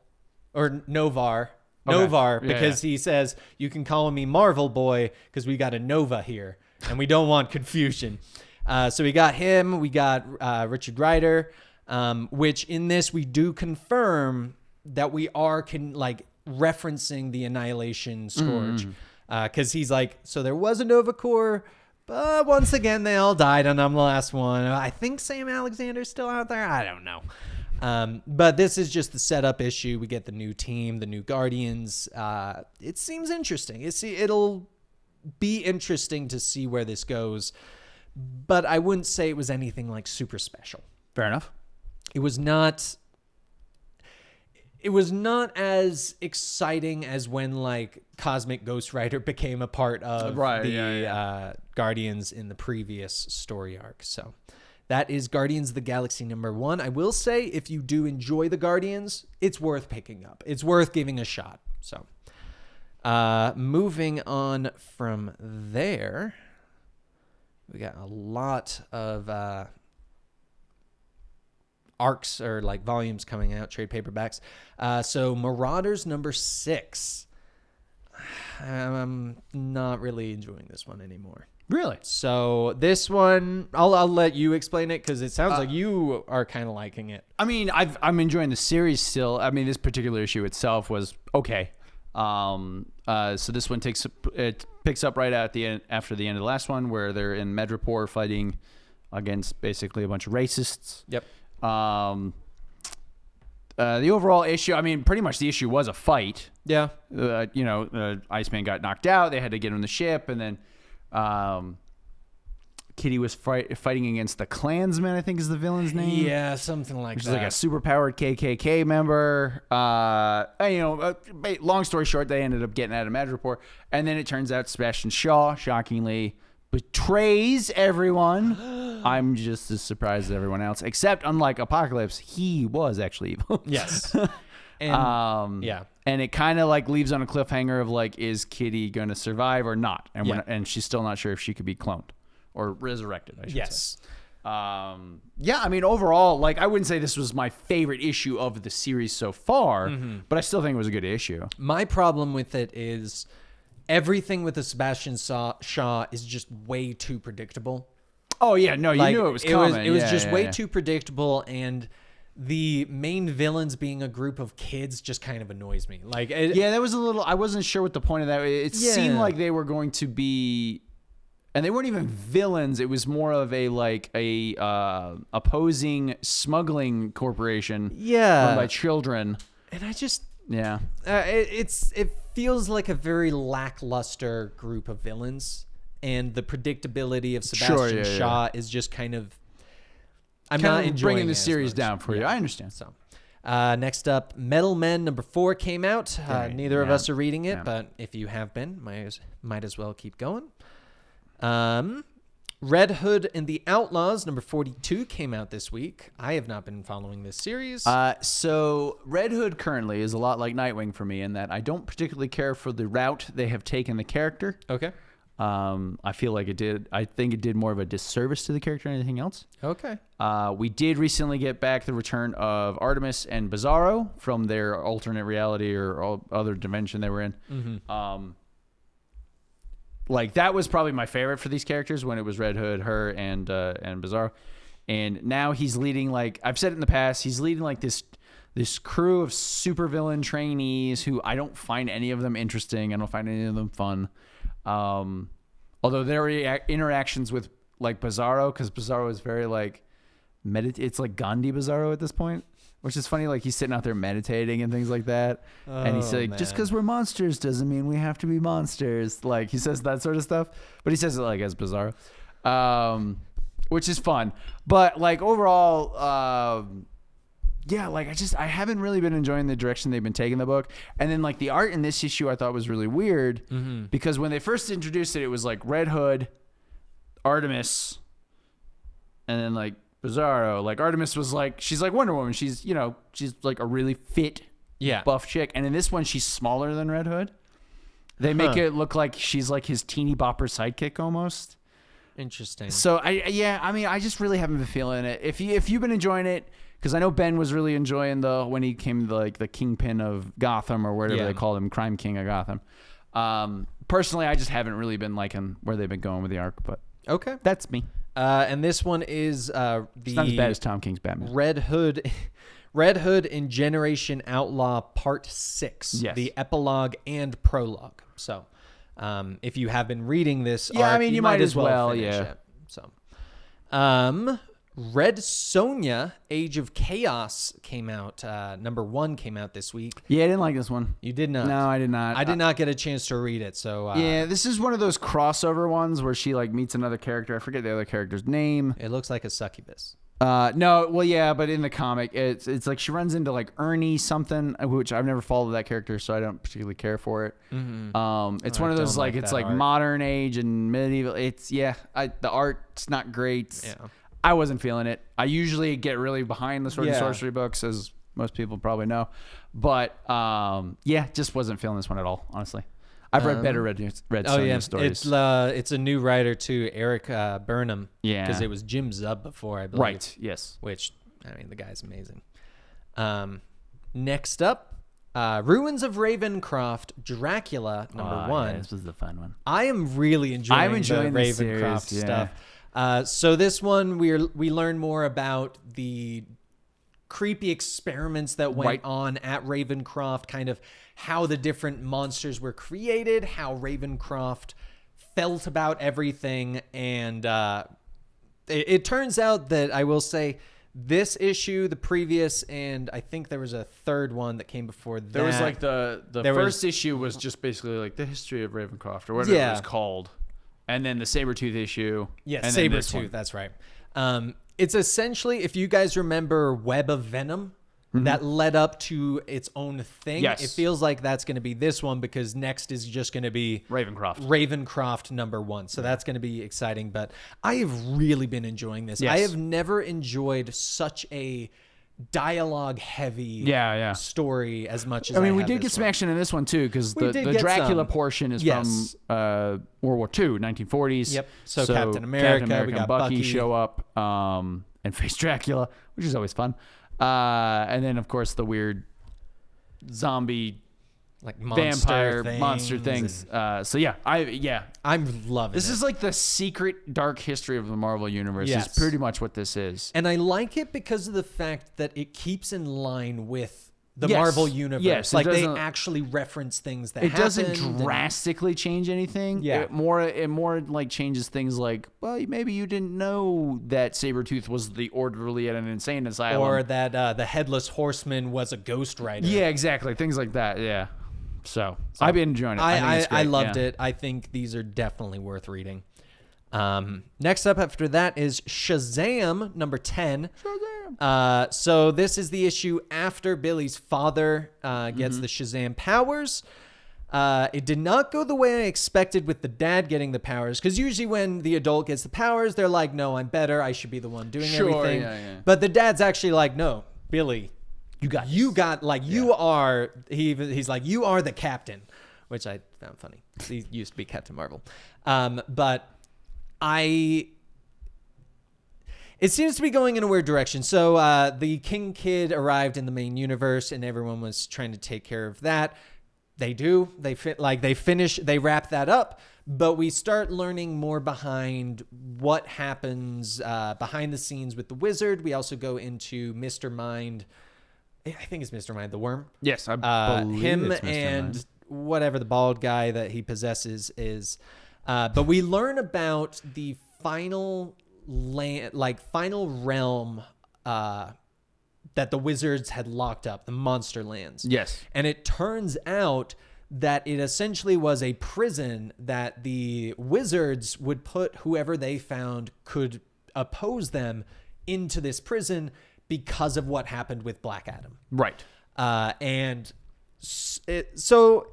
[SPEAKER 1] or Novar,
[SPEAKER 2] Okay.
[SPEAKER 1] because he says, you can call me Marvel Boy because we got a Nova here and we don't want confusion. So we got him, we got Richard Rider, which in this we do confirm that we are referencing the Annihilation Scourge. Because he's like, so there was a Nova Corps, but once again they all died and I'm the last one. I think Sam Alexander's still out there. I don't know. But this is just the setup issue. We get the new team, the new Guardians. It seems interesting. It'll be interesting to see where this goes, but I wouldn't say it was anything like super special.
[SPEAKER 2] Fair enough.
[SPEAKER 1] It was not as exciting as when like Cosmic Ghost Rider became a part of Guardians in the previous story arc. So that is Guardians of the Galaxy #1. I will say, if you do enjoy the Guardians, it's worth picking up. It's worth giving a shot. So moving on from there, we got a lot of arcs or like volumes coming out, trade paperbacks. So Marauders #6. I'm not really enjoying this one anymore.
[SPEAKER 2] Really?
[SPEAKER 1] So this one, I'll let you explain it because it sounds like you are kind of liking it.
[SPEAKER 2] I mean, I'm enjoying the series still. I mean, this particular issue itself was okay. So this one picks up right at the end, after the end of the last one, where they're in Madripoor fighting against basically a bunch of racists.
[SPEAKER 1] Yep.
[SPEAKER 2] The overall issue, I mean, pretty much the issue was a fight.
[SPEAKER 1] Yeah.
[SPEAKER 2] Iceman got knocked out. They had to get on the ship, and then Kitty was fighting against the Klansman, I think is the villain's name.
[SPEAKER 1] Yeah, something like
[SPEAKER 2] which
[SPEAKER 1] that.
[SPEAKER 2] Which is like a superpowered KKK member. Long story short, they ended up getting out of Madripoor, and then it turns out Sebastian Shaw, shockingly, betrays everyone. I'm just as surprised as everyone else, except unlike Apocalypse, he was actually evil.
[SPEAKER 1] Yes.
[SPEAKER 2] And,
[SPEAKER 1] yeah.
[SPEAKER 2] And it kind of like leaves on a cliffhanger of like, is Kitty going to survive or not? And and she's still not sure if she could be cloned or resurrected, I should say. I mean, overall, like I wouldn't say this was my favorite issue of the series so far, but I still think it was a good issue.
[SPEAKER 1] My problem with it is everything with the Sebastian Shaw is just way too predictable.
[SPEAKER 2] Oh yeah, no, you knew it was coming.
[SPEAKER 1] It was just way too predictable, and the main villains being a group of kids just kind of annoys me.
[SPEAKER 2] That was a little. I wasn't sure what the point of that. It seemed like they were going to be, and they weren't even villains. It was more of a opposing smuggling corporation. Run by children.
[SPEAKER 1] And I just it feels like a very lackluster group of villains, and the predictability of Sebastian Shaw is just kind of. I'm not enjoying
[SPEAKER 2] bringing the series down for you. I understand.
[SPEAKER 1] So, next up, Metal Men #4 came out. Neither of us are reading it, but if you have been, might as well keep going. Red Hood and the Outlaws, number 42, came out this week. I have not been following this series.
[SPEAKER 2] So Red Hood currently is a lot like Nightwing for me in that I don't particularly care for the route they have taken the character.
[SPEAKER 1] Okay.
[SPEAKER 2] I feel like I think it did more of a disservice to the character than anything else.
[SPEAKER 1] Okay.
[SPEAKER 2] We did recently get back the return of Artemis and Bizarro from their alternate reality or other dimension they were in. Mm-hmm. Like that was probably my favorite for these characters when it was Red Hood, her, and Bizarro. And now he's leading, like I've said it in the past, he's leading like this crew of supervillain trainees who I don't find any of them interesting. I don't find any of them fun. Although their interactions with like Bizarro, because Bizarro is very like it's like Gandhi Bizarro at this point, which is funny. Like he's sitting out there meditating and things like that, and he's like, just because we're monsters doesn't mean we have to be monsters. Like he says that sort of stuff, but he says it like as Bizarro, which is fun. But like overall, yeah, like I haven't really been enjoying the direction they've been taking the book. And then like the art in this issue I thought was really weird because when they first introduced it, it was like Red Hood, Artemis, and then like Bizarro. Like Artemis was like, she's like Wonder Woman. She's like a really fit, buff chick. And in this one, she's smaller than Red Hood. They make it look like she's like his teeny bopper sidekick almost.
[SPEAKER 1] Interesting.
[SPEAKER 2] So I just really haven't been feeling it. If you've been enjoying it, because I know Ben was really enjoying when he came to like the kingpin of Gotham or whatever they called him, Crime King of Gotham. Personally, I just haven't really been liking where they've been going with the arc, but
[SPEAKER 1] okay,
[SPEAKER 2] that's me.
[SPEAKER 1] And this one is
[SPEAKER 2] it's not as bad as Tom King's Batman.
[SPEAKER 1] Red Hood in Generation Outlaw Part 6, the epilogue and prologue. So, if you have been reading this arc,
[SPEAKER 2] you might as well
[SPEAKER 1] finish it. So, Red Sonja, Age of Chaos came out. Number 1 came out this week.
[SPEAKER 2] Yeah, I didn't like this one.
[SPEAKER 1] You did not?
[SPEAKER 2] No, I did not.
[SPEAKER 1] I did not get a chance to read it. So
[SPEAKER 2] yeah, this is one of those crossover ones where she like meets another character. I forget the other character's name.
[SPEAKER 1] It looks like a succubus.
[SPEAKER 2] No, well, yeah, but in the comic, it's like she runs into like Ernie something, which I've never followed that character, so I don't particularly care for it. Mm-hmm. It's one of those like it's like art. Modern age and medieval. It's the art's not great. Yeah. I wasn't feeling it. I usually get really behind the sword and sorcery books, as most people probably know. But just wasn't feeling this one at all, honestly. I've read better Red Sonja stories.
[SPEAKER 1] It's a new writer too, Eric Burnham.
[SPEAKER 2] Yeah.
[SPEAKER 1] Because it was Jim Zub before, I believe.
[SPEAKER 2] Right, yes.
[SPEAKER 1] Which, I mean, the guy's amazing. Next up, Ruins of Ravencroft, Dracula, number 1.
[SPEAKER 2] Yeah, this was the fun one.
[SPEAKER 1] I am really enjoying the Ravencroft stuff. So this one, we learn more about the creepy experiments that went on at Ravencroft, kind of how the different monsters were created, how Ravencroft felt about everything. And it turns out that, I will say, this issue, the previous, and I think there was a third one that came before that.
[SPEAKER 2] There was like the first issue was just basically like the history of Ravencroft or whatever it was called. And then the Sabretooth issue.
[SPEAKER 1] Yeah, Sabretooth, that's right. It's essentially, if you guys remember Web of Venom, that led up to its own thing.
[SPEAKER 2] Yes.
[SPEAKER 1] It feels like that's going to be this one because next is just going to be Ravencroft number 1. So that's going to be exciting. But I have really been enjoying this.
[SPEAKER 2] Yes.
[SPEAKER 1] I have never enjoyed such a dialogue heavy story as much as I mean,
[SPEAKER 2] we did get some action in this one too, because the Dracula portion is from World War II, 1940s.
[SPEAKER 1] Yep. So Captain America, we got Bucky
[SPEAKER 2] show up and face Dracula, which is always fun. And then of course the weird zombie
[SPEAKER 1] like
[SPEAKER 2] vampire monster things. I'm loving
[SPEAKER 1] this.
[SPEAKER 2] This is like the secret dark history of the Marvel universe. Is pretty much what this is.
[SPEAKER 1] And I like it because of the fact that it keeps in line with the Marvel universe. Yes, like they actually reference things that happened. It
[SPEAKER 2] doesn't drastically change anything.
[SPEAKER 1] Yeah.
[SPEAKER 2] It more like changes things like, well, maybe you didn't know that Sabretooth was the orderly at an insane asylum.
[SPEAKER 1] Or that the Headless Horseman was a ghostwriter.
[SPEAKER 2] Yeah, exactly. Things like that, yeah. So I've been enjoying it.
[SPEAKER 1] I loved it. I think these are definitely worth reading. Next up after that is Shazam, number 10. So this is the issue after Billy's father gets the Shazam powers. It did not go the way I expected with the dad getting the powers, because usually when the adult gets the powers, they're like, no, I'm better. I should be the one doing everything. Yeah. But the dad's actually like, no, Billy, you are, he's like, you are the captain, which I found funny. He used to be Captain Marvel. But it seems to be going in a weird direction. So the King Kid arrived in the main universe, and everyone was trying to take care of that. They do. They finish. They wrap that up. But we start learning more behind what happens behind the scenes with the wizard. We also go into Mr. Mind. I think it's Mr. Mind, the worm.
[SPEAKER 2] Yes, I believe
[SPEAKER 1] him
[SPEAKER 2] it's Mr.
[SPEAKER 1] and
[SPEAKER 2] Mind.
[SPEAKER 1] Whatever the bald guy that he possesses is. But we learn about the final realm that the wizards had locked up, the monster lands.
[SPEAKER 2] Yes.
[SPEAKER 1] And it turns out that it essentially was a prison that the wizards would put whoever they found could oppose them into this prison because of what happened with Black Adam.
[SPEAKER 2] Right.
[SPEAKER 1] So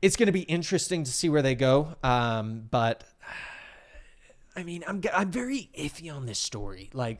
[SPEAKER 1] it's going to be interesting to see where they go. But I mean, I'm very iffy on this story. Like,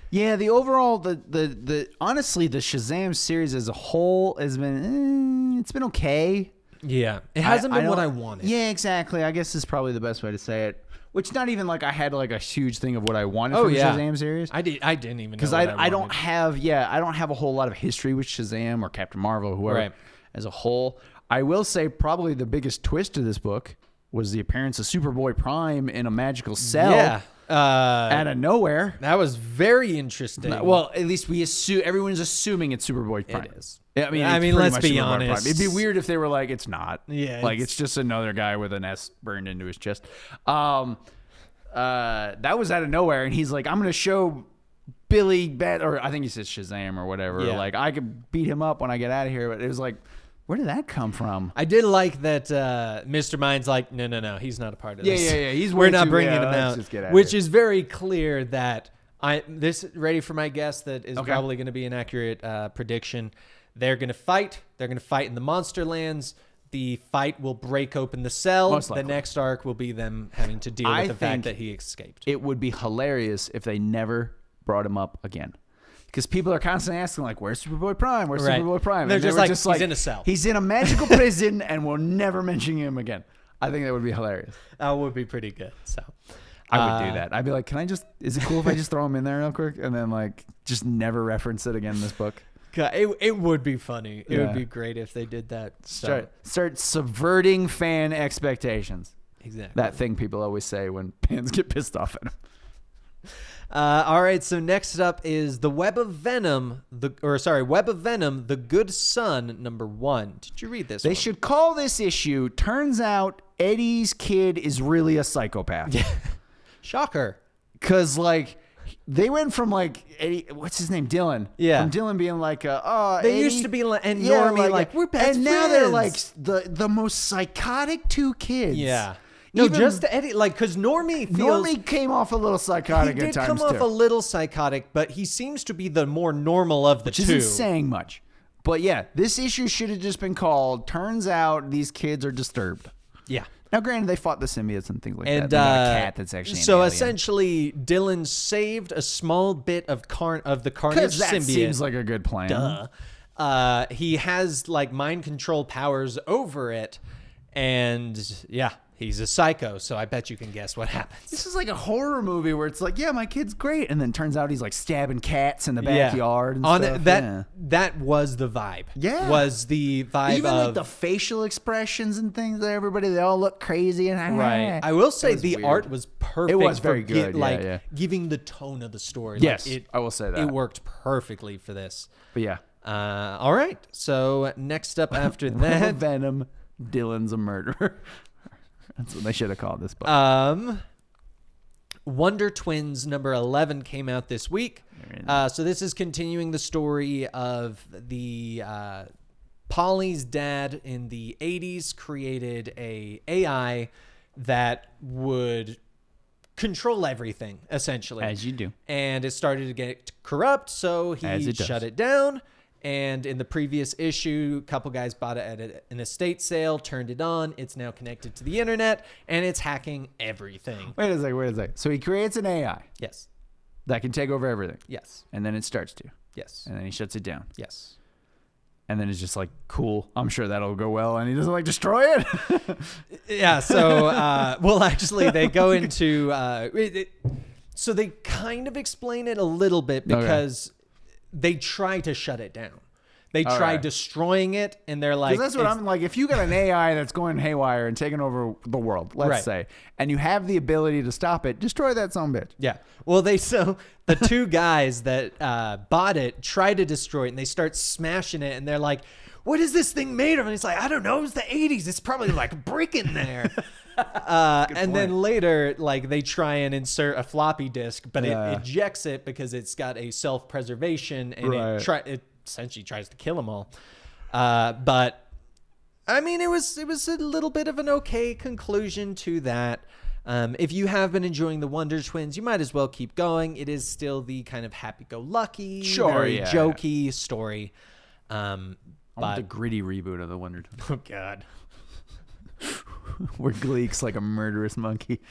[SPEAKER 2] yeah, the overall, the honestly, the Shazam series as a whole has been, it's been okay.
[SPEAKER 1] Yeah, it hasn't been what I wanted.
[SPEAKER 2] Yeah, exactly. I guess is probably the best way to say it. Which not even like I had like a huge thing of what I wanted from the Shazam series.
[SPEAKER 1] I didn't even know
[SPEAKER 2] because I don't have a whole lot of history with Shazam or Captain Marvel or whoever as a whole. I will say probably the biggest twist to this book was the appearance of Superboy Prime in a magical cell.
[SPEAKER 1] Yeah.
[SPEAKER 2] Out of nowhere.
[SPEAKER 1] That was very interesting.
[SPEAKER 2] Well, at least everyone's assuming it's Superboy Prime.
[SPEAKER 1] It is.
[SPEAKER 2] I mean,
[SPEAKER 1] let's be honest.
[SPEAKER 2] It'd be weird if they were like, it's not.
[SPEAKER 1] Yeah.
[SPEAKER 2] Like, it's just another guy with an S burned into his chest. That was out of nowhere. And he's like, I'm going to show Billy or I think he says Shazam or whatever.
[SPEAKER 1] Yeah.
[SPEAKER 2] Like, I could beat him up when I get out of here. But it was like, where did that come from?
[SPEAKER 1] I did like that Mr. Mind's like, no, he's not a part of this.
[SPEAKER 2] Yeah.
[SPEAKER 1] We're not bringing him
[SPEAKER 2] let's
[SPEAKER 1] out.
[SPEAKER 2] just get out
[SPEAKER 1] Which
[SPEAKER 2] here.
[SPEAKER 1] is very clear that ready for my guess that is probably going to be an accurate prediction. They're going to fight. They're going to fight in the monster lands. The fight will break open the cell.
[SPEAKER 2] Most likely.
[SPEAKER 1] The next arc will be them having to deal with the fact that he escaped.
[SPEAKER 2] It would be hilarious if they never brought him up again. Because people are constantly asking, like, where's Superboy Prime? Where's Superboy Prime?
[SPEAKER 1] And they're just like, he's in a cell.
[SPEAKER 2] He's in a magical prison, and we'll never mention him again. I think that would be hilarious.
[SPEAKER 1] That would be pretty good. So
[SPEAKER 2] I would do that. I'd be like, is it cool if I just throw him in there real quick? And then, like, just never reference it again in this book.
[SPEAKER 1] It would be funny. It would be great if they did that. So.
[SPEAKER 2] Start subverting fan expectations.
[SPEAKER 1] Exactly.
[SPEAKER 2] That thing people always say when fans get pissed off at them.
[SPEAKER 1] All right, so next up is the Web of Venom, Web of Venom, The Good Son, #1. Did you read this
[SPEAKER 2] They
[SPEAKER 1] one?
[SPEAKER 2] should call this issue, Turns Out Eddie's Kid is Really a Psychopath.
[SPEAKER 1] Yeah. Shocker.
[SPEAKER 2] Because, like, they went from, like, Eddie, what's his name? Dylan.
[SPEAKER 1] Yeah.
[SPEAKER 2] From Dylan being like,
[SPEAKER 1] They
[SPEAKER 2] Eddie,
[SPEAKER 1] used to be and Normie like we're best
[SPEAKER 2] and
[SPEAKER 1] friends.
[SPEAKER 2] now they're like the most psychotic two kids.
[SPEAKER 1] Yeah. No,
[SPEAKER 2] Even
[SPEAKER 1] just Eddie, like, because Normie
[SPEAKER 2] came off a little psychotic
[SPEAKER 1] he did
[SPEAKER 2] at times
[SPEAKER 1] come off
[SPEAKER 2] too.
[SPEAKER 1] a little psychotic, but he seems to be the more normal of the
[SPEAKER 2] Which
[SPEAKER 1] two.
[SPEAKER 2] isn't saying much. But yeah, this issue should have just been called, Turns Out These Kids Are Disturbed.
[SPEAKER 1] Yeah.
[SPEAKER 2] Now, granted, they fought the symbiotes and things like
[SPEAKER 1] And
[SPEAKER 2] that. They got a cat that's actually
[SPEAKER 1] so
[SPEAKER 2] an alien.
[SPEAKER 1] essentially, Dylan saved a small bit of the Carnage
[SPEAKER 2] Because that
[SPEAKER 1] symbiote.
[SPEAKER 2] seems like a good plan.
[SPEAKER 1] Duh. He has like mind control powers over it, and yeah, he's a psycho. So I bet you can guess what happens.
[SPEAKER 2] This is like a horror movie where it's like, yeah, my kid's great, and then turns out he's like stabbing cats in the backyard and stuff.
[SPEAKER 1] That was the vibe.
[SPEAKER 2] Yeah,
[SPEAKER 1] was the vibe
[SPEAKER 2] even
[SPEAKER 1] of
[SPEAKER 2] like the facial expressions and things. They all look crazy and
[SPEAKER 1] right. I will say the art was perfect.
[SPEAKER 2] It was very good.
[SPEAKER 1] Giving the tone of the story.
[SPEAKER 2] Yes, I will say that
[SPEAKER 1] it worked perfectly for this.
[SPEAKER 2] But yeah.
[SPEAKER 1] All right. So next up after that,
[SPEAKER 2] Venom, Dylan's a murderer. That's what they should have called this book.
[SPEAKER 1] Wonder Twins #11 came out this week. So this is continuing the story of the Polly's dad in the 80s created a AI that would control everything, essentially.
[SPEAKER 2] As you do.
[SPEAKER 1] And it started to get corrupt, so he shut it down. And in the previous issue, a couple guys bought it at an estate sale, turned it on. It's now connected to the internet, and it's hacking everything.
[SPEAKER 2] Wait a second. So he creates an AI
[SPEAKER 1] Yes.
[SPEAKER 2] that can take over everything.
[SPEAKER 1] Yes.
[SPEAKER 2] And then it starts to.
[SPEAKER 1] Yes.
[SPEAKER 2] And then he shuts it down.
[SPEAKER 1] Yes.
[SPEAKER 2] And then it's just like, cool, I'm sure that'll go well. And he doesn't like destroy it.
[SPEAKER 1] Yeah. So, well, actually, they go into so they kind of explain it a little bit because they try to shut it down. They try destroying it, and they're like,
[SPEAKER 2] that's what I'm like. If you got an AI that's going haywire and taking over the world, let's say, and you have the ability to stop it, destroy that sumbitch.
[SPEAKER 1] Yeah. Well, so the two guys that bought it try to destroy it, and they start smashing it, and they're like, what is this thing made of? And he's like, I don't know. It's the 80s. It's probably like brick in there. And then later, like, they try and insert a floppy disk, but it ejects it because it's got a self-preservation, and it essentially tries to kill them all. But I mean, it was a little bit of an okay conclusion to that. If you have been enjoying the Wonder Twins, you might as well keep going. It is still the kind of happy-go-lucky, very jokey story.
[SPEAKER 2] But the gritty reboot of the Wonder Twins.
[SPEAKER 1] Oh God.
[SPEAKER 2] Where Gleek's like a murderous monkey.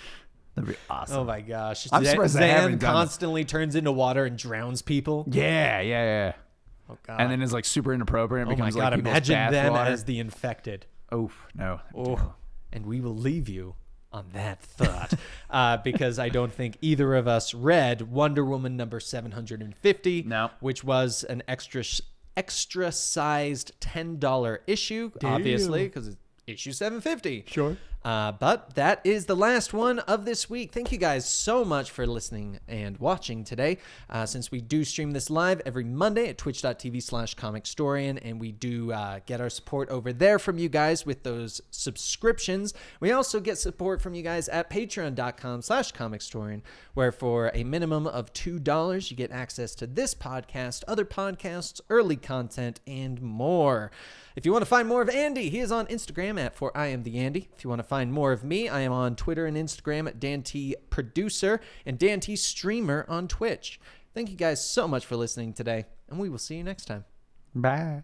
[SPEAKER 2] That'd be awesome.
[SPEAKER 1] Oh my gosh.
[SPEAKER 2] I'm surprised they haven't
[SPEAKER 1] Zan constantly turns into water and drowns people.
[SPEAKER 2] Yeah.
[SPEAKER 1] Oh God.
[SPEAKER 2] And then is like super inappropriate.
[SPEAKER 1] Oh my God.
[SPEAKER 2] Like
[SPEAKER 1] imagine them
[SPEAKER 2] water.
[SPEAKER 1] as the infected.
[SPEAKER 2] Oh, no.
[SPEAKER 1] Oh. And we will leave you on that thought because I don't think either of us read Wonder Woman number 750, which was an extra sized $10 issue, obviously, because it's issue 750.
[SPEAKER 2] Sure.
[SPEAKER 1] But that is the last one of this week. Thank you guys so much for listening and watching today. Since we do stream this live every Monday at twitch.tv/Comicstorian, and we do get our support over there from you guys with those subscriptions. We also get support from you guys at patreon.com/Comicstorian, where for a minimum of $2, you get access to this podcast, other podcasts, early content, and more. If you want to find more of Andy, he is on Instagram at @IamTheAndy. If you want to find more of me, I am on Twitter and Instagram at DanTProducer and DanTStreamer on Twitch. Thank you guys so much for listening today, and we will see you next time.
[SPEAKER 2] Bye.